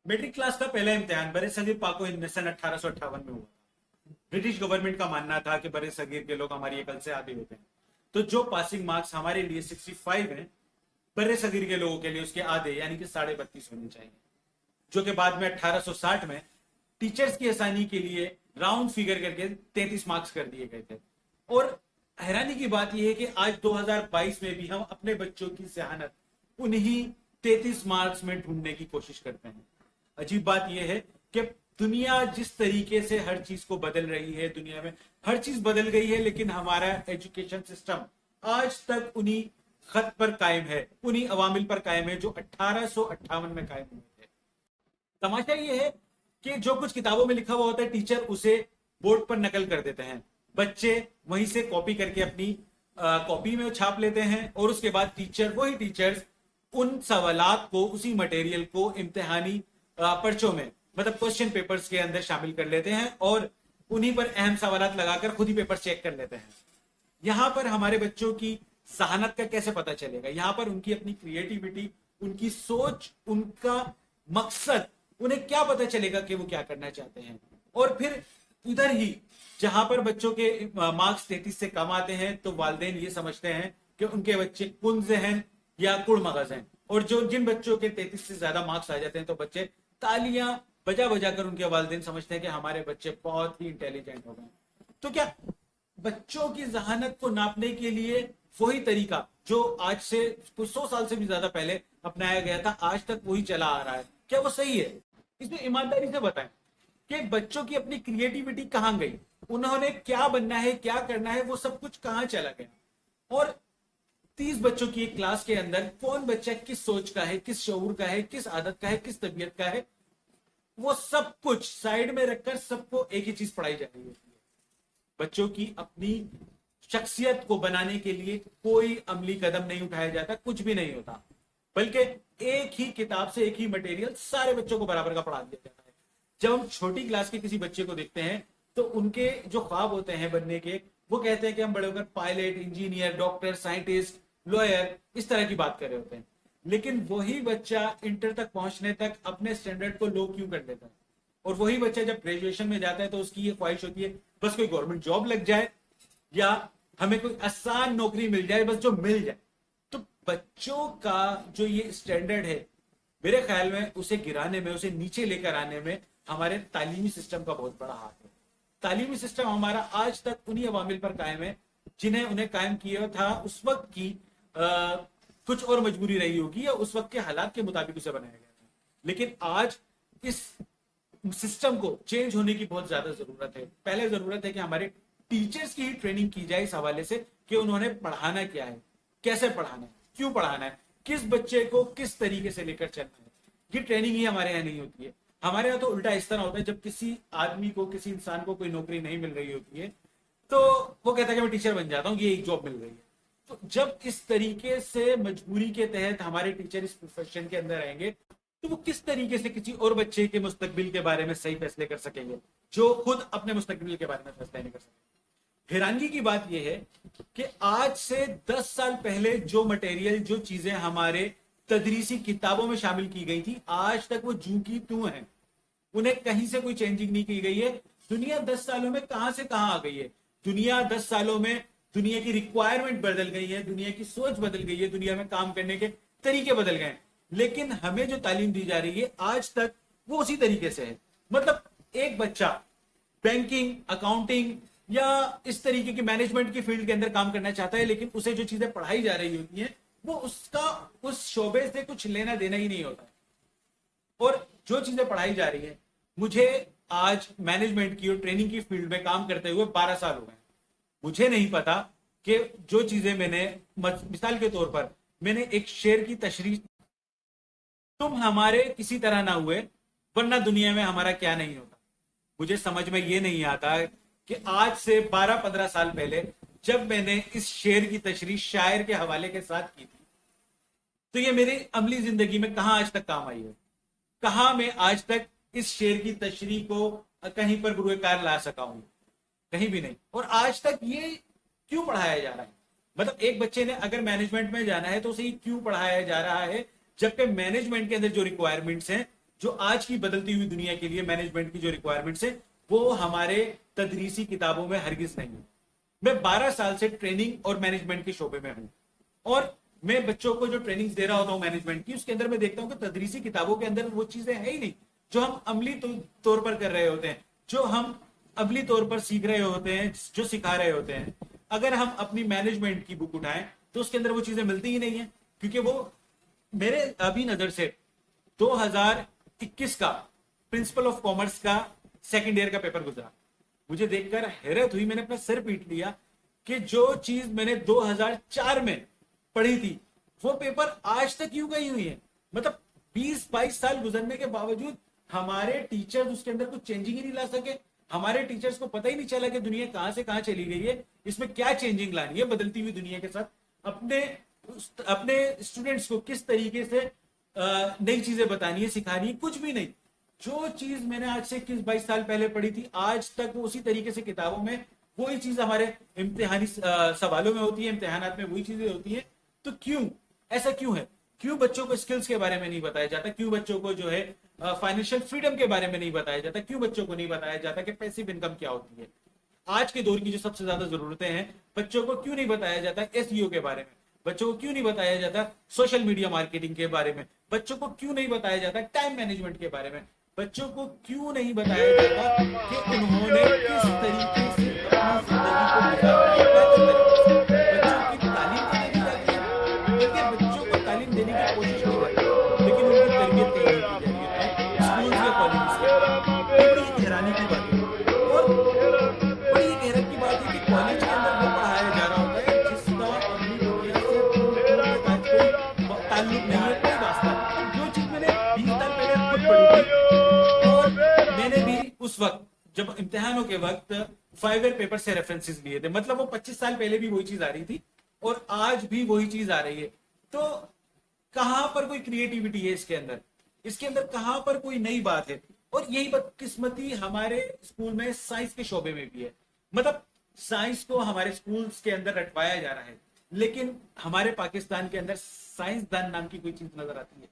Metric class का पहला इम्तिहान बरे सगीर पाको इन सन 1858 में हुआ था। ब्रिटिश गवर्नमेंट का मानना था कि बरे सगीर के लोग हमारी अकल से आगे होते हैं, तो जो पासिंग मार्क्स हमारे लिए 65 हैं, बरे सगीर के लोगों के लिए उसके आधे यानी कि 32.5 होने चाहिए। जो कि बाद में 1860 में टीचर्स की आसानी के लिए राउंड फिगर करके 33 मार्क्स कर दिए गए थे। और हैरानी की बात यह है कि आज 2022 में भी हम अपने बच्चों की जहानत उन्हीं 33 मार्क्स में ढूंढने की कोशिश करते हैं। अजीब बात यह है कि दुनिया जिस तरीके से हर चीज को बदल रही है, दुनिया में हर चीज बदल गई है, लेकिन हमारा एजुकेशन सिस्टम आज तक उन्हीं खत पर कायम है, उन्हीं अवामिल पर कायम है जो 1858 में कायम हुए थे। तमाशा ये है कि जो कुछ किताबों में लिखा हुआ होता है, टीचर उसे बोर्ड पर नकल कर देते हैं, बच्चे वहीं से कॉपी करके अपनी कॉपी में छाप लेते हैं, और उसके बाद वही टीचर्स उन सवालात को, उसी मटेरियल को इम्तिहानी पर्चों में, मतलब क्वेश्चन पेपर्स के अंदर शामिल कर लेते हैं और उन्हीं पर अहम सवालात लगाकर खुद ही पेपर चेक कर लेते हैं। यहां पर हमारे बच्चों की जहानत का कैसे पता चलेगा? यहां पर उनकी अपनी क्रिएटिविटी, उनकी सोच, उनका मकसद, उन्हें क्या पता चलेगा कि वो क्या करना चाहते हैं? और फिर इधर ही जहां पर बच्चों के मार्क्स 33 से कम आते हैं, तो वालिदैन ये समझते हैं कि उनके बच्चे कुन ज़हन या कुड़ मगज हैं, और जिन बच्चों के 33 से ज्यादा मार्क्स आ जाते हैं, तो बच्चे तालियां बजा बजा कर उनके वालिदैन समझते हैं कि हमारे बच्चे बहुत ही इंटेलिजेंट हो गए। तो क्या बच्चों की जहानत को नापने के लिए वही तरीका जो आज से कुछ 100 साल से भी ज्यादा पहले अपनाया गया था, आज तक वही चला आ रहा है? क्या वो सही है? इसमें ईमानदारी से बताएं कि बच्चों की अपनी क्रिएटिविटी कहां गई, उन्होंने क्या बनना है, क्या करना है, वो सब कुछ कहां चला गया? और 30 बच्चों की एक क्लास के अंदर कौन बच्चा किस सोच का है, किस शऊर का है, किस आदत का है, किस तबीयत का है, वो सब कुछ साइड में रखकर सबको एक ही चीज पढ़ाई जा रही होती है। बच्चों की अपनी शख्सियत को बनाने के लिए कोई अमली कदम नहीं उठाया जाता, कुछ भी नहीं होता, बल्कि एक ही किताब से एक ही मटेरियल सारे बच्चों को बराबर का पढ़ा दिया जाता है। जब हम छोटी क्लास के किसी बच्चे को देखते हैं, तो उनके जो ख्वाब होते हैं बनने के, वो कहते हैं कि हम बड़े होकर pilot, engineer, doctor, scientist, lawyer, इस तरह की बात कर रहे होते हैं। लेकिन वही बच्चा इंटर तक पहुंचने तक अपने स्टैंडर्ड को लो क्यों कर लेता है? और वही बच्चा जब ग्रेजुएशन में जाता है, तो उसकी ये ख्वाहिश होती है बस कोई गवर्नमेंट जॉब लग जाए, या हमें कोई आसान नौकरी मिल जाए, बस जो मिल जाए। तो बच्चों का जो ये स्टैंडर्ड है, मेरे ख्याल में उसे गिराने में, उसे नीचे लेकर आने में हमारे तालीमी सिस्टम का बहुत बड़ा हाथ है। तालीमी सिस्टम हमारा आज तक उन्हीं अवामिल पर कायम है जिन्हें उन्हें कायम किया था। उस वक्त की कुछ और मजबूरी रही होगी, या उस वक्त के हालात के मुताबिक उसे बनाया गया था। लेकिन आज इस सिस्टम को चेंज होने की बहुत ज्यादा जरूरत है। पहले जरूरत है कि हमारे टीचर्स की ही ट्रेनिंग की जाए इस हवाले से कि उन्होंने पढ़ाना क्या है, कैसे पढ़ाना है, क्यों पढ़ाना है, किस बच्चे को किस तरीके से लेकर चलना है। ये ट्रेनिंग ही हमारे यहाँ नहीं होती है। हमारे यहाँ तो उल्टा इस तरह होता है, जब किसी आदमी को, किसी इंसान को कोई नौकरी नहीं मिल रही होती है, तो वो कहता है कि मैं टीचर बन जाता हूँ, ये एक जॉब मिल रही है। तो जब इस तरीके से मजबूरी के तहत हमारे टीचर इस प्रोफेशन के अंदर आएंगे, तो वो किस तरीके से किसी और बच्चे के मुस्तकबिल के बारे में सही फैसले कर सकेंगे, जो खुद अपने मुस्तकबिल के बारे में फैसला नहीं कर सकेंगे। हैरानगी की बात यह है कि आज से 10 साल पहले जो मटेरियल, जो चीजें हमारे तदरीसी किताबों में शामिल की गई थी, आज तक वो जू की तू है, उन्हें कहीं से कोई चेंजिंग नहीं की गई है। दुनिया 10 सालों में कहां से कहां आ गई है। दुनिया 10 सालों में, दुनिया की रिक्वायरमेंट बदल गई है, दुनिया की सोच बदल गई है, दुनिया में काम करने के तरीके बदल गए, लेकिन हमें जो तालीम दी जा रही है आज तक वो उसी तरीके से है। मतलब एक बच्चा बैंकिंग, अकाउंटिंग या इस तरीके की मैनेजमेंट की फील्ड के अंदर काम करना चाहता है, लेकिन उसे जो चीजें पढ़ाई जा रही होती हैं, वो उसका उस शोबे से कुछ लेना देना ही नहीं होता। और जो चीजें पढ़ाई जा रही है, मुझे आज मैनेजमेंट की और ट्रेनिंग की फील्ड में काम करते हुए 12 साल हो गए, मुझे नहीं पता कि जो चीजें मैंने, मिसाल के तौर पर मैंने एक शेर की तशरीह, तुम हमारे किसी तरह ना हुए वरना दुनिया में हमारा क्या नहीं होता। मुझे समझ में ये नहीं आता कि आज से 12-15 साल पहले जब मैंने इस शेर की तशरीह शायर के हवाले के साथ की थी, तो ये मेरी अमली जिंदगी में कहां आज तक काम आई है? कहां मैं आज तक इस शेर की तशरीह को कहीं पर बुरुकार ला सका हूं? कहीं भी नहीं। और आज तक ये क्यों पढ़ाया जा रहा है? मतलब एक बच्चे ने अगर मैनेजमेंट में जाना है तो उसे क्यों पढ़ाया जा रहा है, जबकि मैनेजमेंट के अंदर जो रिक्वायरमेंट्स हैं جو آج کی بدلتی ہوئی دنیا کے لیے مینجمنٹ کی جو ریکوائرمنٹس ہے وہ ہمارے تدریسی کتابوں میں ہرگز نہیں ہے. میں 12 سال سے ٹریننگ اور مینجمنٹ کے شعبے میں ہوں, اور میں بچوں کو جو ٹریننگ دے رہا ہوتا ہوں مینجمنٹ کی, اس کے اندر میں دیکھتا ہوں کہ تدریسی کتابوں کے اندر وہ چیزیں ہیں ہی نہیں جو ہم عملی طور پر کر رہے ہوتے ہیں, جو ہم عملی طور پر سیکھ رہے ہوتے ہیں, جو سکھا رہے ہوتے ہیں. اگر ہم اپنی مینجمنٹ کی بک اٹھائیں تو اس کے اندر وہ چیزیں ملتی ہی نہیں ہیں, کیونکہ وہ میرے ابھی نظر سے 2021 کا پرنسپل آف کامرس کا سیکنڈ ایئر کا پیپر گزرا, مجھے دیکھ کر حیرت ہوئی, میں نے اپنا سر پیٹ لیا کہ جو چیز میں نے 2004 میں پڑھی تھی وہ پیپر آج تک یوں گئی ہوئی ہے. مطلب 20-22 سال گزرنے کے باوجود ہمارے ٹیچر اس کے اندر کچھ چینجنگ ہی نہیں لا سکے. ہمارے ٹیچرز کو پتہ ہی نہیں چلا کہ دنیا کہاں سے کہاں چلی گئی ہے, اس میں کیا چینجنگ لانی ہے بدلتی ہوئی دنیا کے ساتھ. اپنے اسٹوڈنٹس کو کس طریقے سے نئی چیزیں بتانی ہے, سکھانی ہے, کچھ بھی نہیں. جو چیز میں نے آج سے 21-22 سال پہلے پڑھی تھی آج تک وہ اسی طریقے سے کتابوں میں وہی چیز ہمارے امتحانی سوالوں میں ہوتی ہے, امتحانات میں وہی چیزیں ہوتی ہیں. تو کیوں ایسا کیوں ہے؟ کیوں بچوں کو اسکلز کے بارے میں نہیں بتایا جاتا؟ کیوں بچوں کو جو ہے فائنینشیل فریڈم کے بارے میں نہیں بتایا جاتا؟ کیوں بچوں کو نہیں بتایا جاتا کہ پیسیو انکم کیا ہوتی ہے؟ آج کے دور کی جو سب سے زیادہ ضرورتیں ہیں, بچوں کو کیوں نہیں بتایا جاتا SEO کے بارے میں؟ بچوں کو کیوں نہیں بتایا جاتا سوشل میڈیا مارکیٹنگ کے بارے میں؟ بچوں کو کیوں نہیں بتایا جاتا ٹائم مینجمنٹ کے بارے میں؟ بچوں کو کیوں نہیں بتایا جاتا کہ انہوں نے کس طریقے سے اپنی زندگی کو گزارنا ہے بہتر طریقے سے؟ بچوں کی تعلیم تو دے دی جاتی ہے, بلکہ بچوں کو تعلیم دینے کی کوشش کی جاتی ہے, لیکن ان کی تربیت کہیں نہیں کی جا رہی ہے اسکولز یا کالجز کے اندر. یہ بڑی ایک حیرانی کی بات ہے, اور بڑی ایک حیرت کی بات ہے کہ کالج کے اندر وہ پڑھایا جا رہا ہوتا ہے جس کا عملی دنیا سے دور دور تک آج کوئی تعلق نہیں ہے, کوئی واسطہ نہیں. مطلب جو چیز میں نے 20 سال پہلے خود پڑھی تھی, اور میں نے بھی اس وقت جب امتحانوں کے وقت 5 ایئر پیپر سے ریفرنسز لیے تھے, مطلب وہ 25 سال پہلے بھی وہی چیز آ رہی تھی اور آج بھی وہی چیز آ رہی ہے. تو کہاں پر کوئی کریٹیوٹی ہے اس کے اندر کہاں پر کوئی نئی بات ہے؟ اور یہی بدقسمتی ہمارے اسکول میں سائنس کے شعبے میں بھی ہے. مطلب سائنس کو ہمارے اسکولز کے اندر رٹوایا جا رہا ہے, لیکن ہمارے پاکستان کے اندر سائنس دان نام کی کوئی چیز نظر آتی ہے؟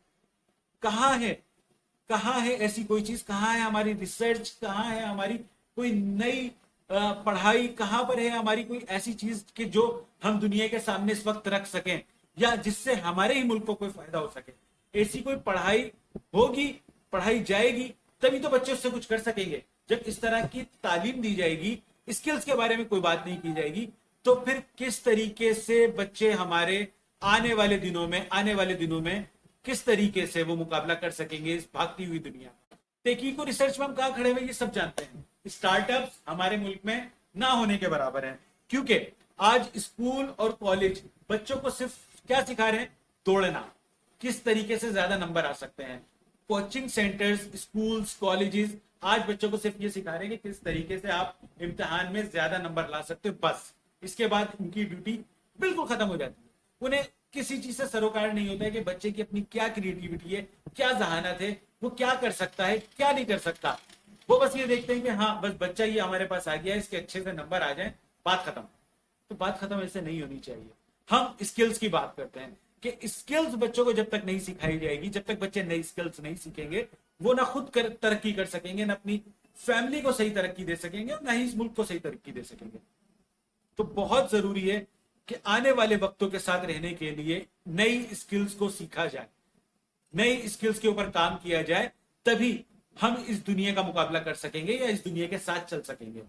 کہاں ہے ایسی کوئی چیز؟ کہاں ہے ہماری ریسرچ؟ کہاں ہے ہماری کوئی نئی پڑھائی؟ کہاں پر ہے ہماری کوئی ایسی چیز کہ جو ہم دنیا کے سامنے اس وقت رکھ سکیں یا جس سے ہمارے ہی ملک کو کوئی فائدہ ہو سکے؟ ایسی کوئی پڑھائی ہوگی, پڑھائی جائے گی, تبھی تو بچے اس سے کچھ کر سکیں گے. جب اس طرح کی تعلیم دی جائے گی, اسکلز کے بارے میں کوئی بات نہیں کی جائے گی, تو پھر کس طریقے سے بچے ہمارے آنے والے دنوں میں کس طریقے سے وہ مقابلہ کر سکیں گے اس بھاگتی ہوئی دنیا میں؟ تحقیق و ریسرچ میں ہم کہاں کھڑے ہوئے یہ سب جانتے ہیں. اسٹارٹ اپس ہمارے ملک میں نہ ہونے کے برابر ہیں, کیونکہ آج اسکول اور کالج بچوں کو صرف کیا سکھا رہے ہیں؟ دوڑنا, کس طریقے سے زیادہ نمبر آ سکتے ہیں. کوچنگ سینٹرز, اسکولز, کالجز آج بچوں کو صرف یہ سکھا رہے ہیں کہ کس طریقے سے آپ امتحان میں زیادہ نمبر لا سکتے ہو, بس. اس کے بعد ان کی ڈیوٹی بالکل ختم ہو جاتی ہے. انہیں کسی چیز سے سروکار نہیں ہوتا ہے کہ بچے کی اپنی کیا کریٹیوٹی ہے, کیا ذہانت ہے, وہ کیا کر سکتا ہے, کیا نہیں کر سکتا. وہ بس یہ دیکھتے ہیں کہ ہاں بس بچہ یہ ہمارے پاس آ گیا ہے, اس کے اچھے سے نمبر آ جائیں, بات ختم. تو بات ختم ایسے نہیں ہونی چاہیے. ہم اسکلز کی بات کرتے ہیں کہ اسکلز بچوں کو جب تک نہیں سکھائی جائے گی, جب تک بچے نئی اسکلز نہیں سیکھیں گے, وہ نہ خود ترقی کر سکیں گے, نہ اپنی فیملی کو صحیح ترقی دے سکیں گے, نہ ہی اس ملک کو صحیح ترقی دے سکیں گے. تو بہت ضروری ہے کہ آنے والے وقتوں کے ساتھ رہنے کے لیے نئی اسکلز کو سیکھا جائے, نئی اسکلز کے اوپر کام کیا جائے, تبھی ہم اس دنیا کا مقابلہ کر سکیں گے یا اس دنیا کے ساتھ چل سکیں گے.